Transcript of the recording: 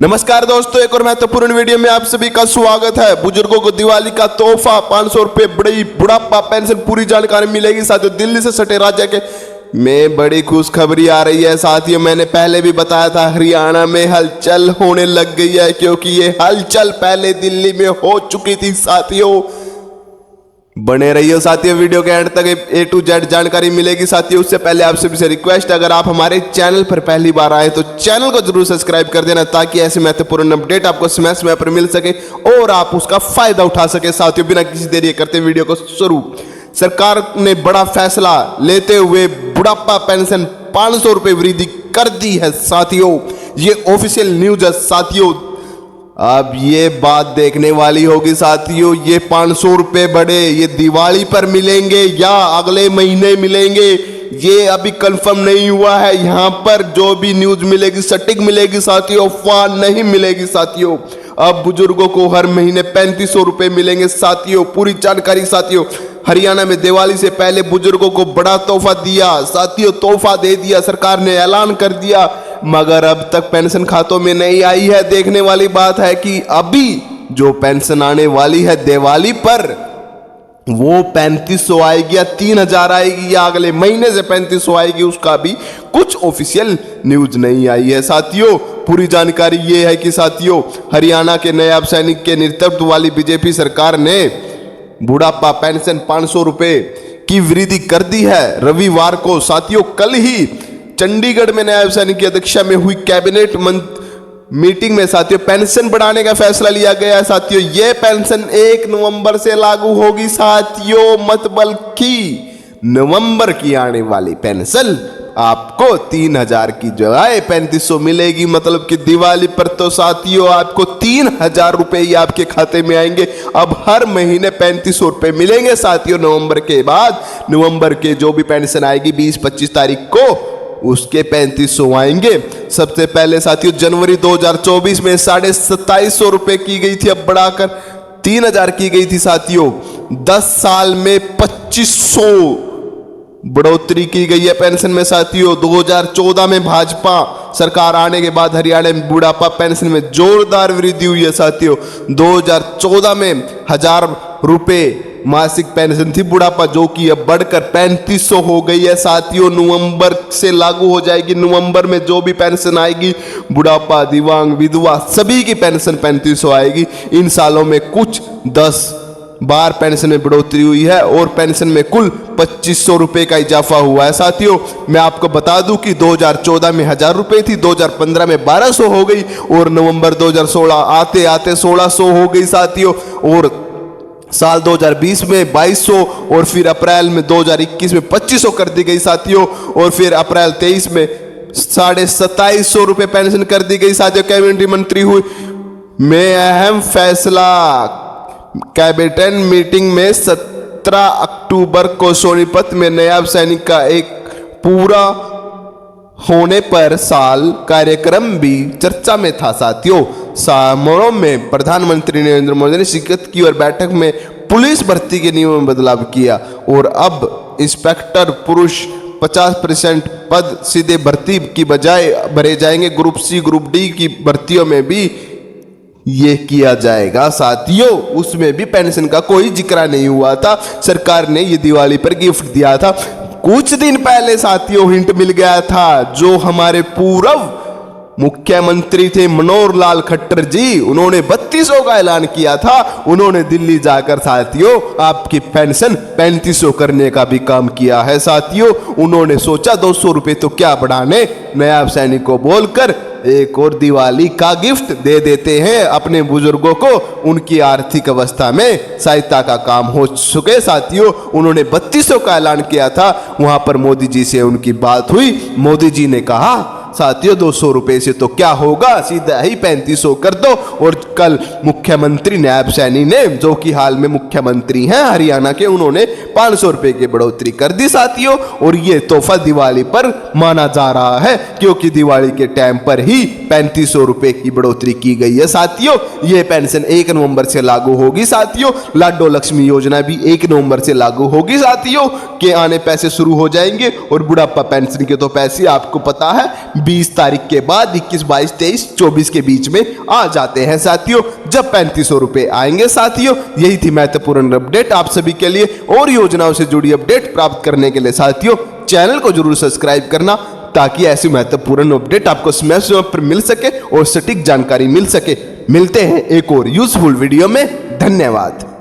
नमस्कार दोस्तों, एक और महत्वपूर्ण वीडियो में आप सभी का स्वागत है। बुजुर्गों को दिवाली का तोहफा 500 रुपए बड़ी बुढ़ापा पेंशन, पूरी जानकारी मिलेगी। साथियों, दिल्ली से सटे राज्य के में बड़ी खुशखबरी आ रही है। साथियों, मैंने पहले भी बताया था, हरियाणा में हलचल होने लग गई है, क्योंकि ये हलचल पहले दिल्ली में हो चुकी थी। साथियों, बने रहिए साथियों, वीडियो के एंड तक A to Z जानकारी मिलेगी। साथियों, उससे पहले आप सभी से रिक्वेस्ट, अगर आप हमारे चैनल पर पहली बार आए तो चैनल को जरूर सब्सक्राइब कर देना, ताकि ऐसे महत्वपूर्ण अपडेट आपको समय समय पर मिल सके और आप उसका फायदा उठा सके। साथियों, बिना किसी देरी करते वीडियो को शुरू। सरकार ने बड़ा फैसला लेते हुए बुढ़ापा पेंशन 500 रुपए वृद्धि कर दी है। साथियों, ये ऑफिशियल न्यूज है। साथियों, अब ये बात देखने वाली होगी। साथियों, ये 500 रुपए बड़े ये दिवाली पर मिलेंगे या अगले महीने मिलेंगे, ये अभी कंफर्म नहीं हुआ है। यहाँ पर जो भी न्यूज मिलेगी सटीक मिलेगी साथियों, अफवाह नहीं मिलेगी। साथियों, अब बुजुर्गों को हर महीने 3500 रुपए मिलेंगे। साथियों, पूरी जानकारी। साथियों, हरियाणा में दिवाली से पहले बुजुर्गों को बड़ा तोहफा दिया। साथियों, तोहफा दे दिया, सरकार ने ऐलान कर दिया, मगर अब तक पेंशन खातों में नहीं आई है। देखने वाली बात है कि अभी जो पेंशन आने वाली है दिवाली पर, वो 3500 आएगी या 3000 आएगी या अगले महीने से 3500 आएगी, उसका भी कुछ ऑफिशियल न्यूज नहीं आई है। साथियों, पूरी जानकारी ये है कि साथियों, हरियाणा के नायब सैनिक के नेतृत्व वाली बीजेपी सरकार ने बुढ़ापा पेंशन 500 रुपए की वृद्धि कर दी है रविवार को। साथियों, कल ही चंडीगढ़ में नायब सैनिक की अध्यक्षता में हुई कैबिनेट मीटिंग में साथियों पेंशन बढ़ाने का फैसला लिया गया है। साथियों, यह पेंशन 1 नवंबर से लागू होगी। साथियों, मतलब कि नवंबर की आने वाली पेंशन आपको 3000 की जगह 3500 मिलेगी। मतलब कि दिवाली पर तो साथियों आपको 3000 रुपए ही आपके खाते में आएंगे। अब हर महीने 3500 रुपए मिलेंगे। साथियों, नवंबर के बाद, नवंबर के जो भी पेंशन आएगी 20-25 तारीख को, उसके 3500 आएंगे। सबसे पहले साथियों, जनवरी 2024 में 2750 रुपए की गई थी, अब बढ़ाकर 3000 की गई थी। साथियों, 10 साल में 2500 बढ़ोतरी की गई है पेंशन में। साथियों, 2014 में भाजपा सरकार आने के बाद हरियाणा में बुढ़ापा पेंशन में जोरदार वृद्धि हुई है। साथियों, 2014 में 1000 रुपए मासिक पेंशन थी बुढ़ापा, जो कि अब बढ़कर 3500 हो गई है। साथियों, नवंबर से लागू हो जाएगी। नवंबर में जो भी पेंशन आएगी, बुढ़ापा, दिव्यांग, विधवा, सभी की पेंशन 3500 आएगी। इन सालों में कुछ 10 बार पेंशन में बढ़ोतरी हुई है और पेंशन में कुल 2500 रुपए का इजाफा हुआ है। साथियों, मैं आपको बता दूं कि 2014 में 1000 रुपए थी, 2015 में 1200 हो गई और नवंबर 2016 आते आते 1600 हो गई। साथियों, और साल 2020 में 2200 और फिर अप्रैल में 2021 में 2500 कर दी गई। साथियों, और फिर अप्रैल 23 में 2750 रुपए पेंशन कर दी गई। साथियों, कैबिनेट मंत्री हुई में अहम फैसला। कैबिनेट मीटिंग में 17 अक्टूबर को सोनीपत में नायब सैनिक का एक पूरा होने पर साल कार्यक्रम भी चर्चा में था। साथियों, समारोह में प्रधानमंत्री नरेंद्र मोदी ने शिरकत की और बैठक में पुलिस भर्ती के नियमों में बदलाव किया और अब इंस्पेक्टर पुरुष 50% पद सीधे भर्ती की बजाय भरे जाएंगे। ग्रुप सी, ग्रुप डी की भर्तियों में भी ये किया जाएगा। साथियों, उसमें भी पेंशन का कोई जिक्र नहीं हुआ था। सरकार ने ये दिवाली पर गिफ्ट दिया था। कुछ दिन पहले साथियों हिंट मिल गया था, जो हमारे पूर्व मुख्यमंत्री थे मनोहर लाल खट्टर जी, उन्होंने 3200 का ऐलान किया था। उन्होंने दिल्ली जाकर साथियों आपकी पेंशन 3500 करने का भी काम किया है। साथियों, उन्होंने सोचा 200 रुपए तो क्या बढ़ाने, नायब सैनिक को बोलकर एक और दिवाली का गिफ्ट दे देते हैं अपने बुजुर्गों को, उनकी आर्थिक अवस्था में सहायता का काम हो सके। साथियों, उन्होंने 3200 का ऐलान किया था। वहां पर मोदी जी से उनकी बात हुई। मोदी जी ने कहा, साथियों 200 रुपए से तो क्या होगा, सीधा ही 3500 कर दो और कल मुख्यमंत्री नायब सैनी ने, जो कि हाल में मुख्यमंत्री हैं हरियाणा के, उन्होंने 500 रुपए की बढ़ोतरी कर दी साथियों। और ये तोहफा दिवाली पर माना जा रहा है क्योंकि दिवाली के टाइम पर ही 3500 रुपए की बढ़ोतरी की गई है साथियों। ये पेंशन 1 नवंबर से लागू होगी साथियों। लाडो लक्ष्मी योजना भी 1 नवंबर से लागू होगी साथियों। के आने पैसे शुरू हो जाएंगे और बुढ़ापा पेंशन के तो पैसे आपको पता है 20 तारीख के बाद 21, 22, 23, 24 के बीच में आ जाते हैं साथियों, जब 3500 रुपए आएंगे साथियों। यही थी महत्वपूर्ण अपडेट आप सभी के लिए। और योजनाओं से जुड़ी अपडेट प्राप्त करने के लिए साथियों चैनल को जरूर सब्सक्राइब करना, ताकि ऐसी महत्वपूर्ण अपडेट आपको समय समय पर मिल सके और सटीक जानकारी मिल सके। मिलते हैं एक और यूजफुल वीडियो में। धन्यवाद।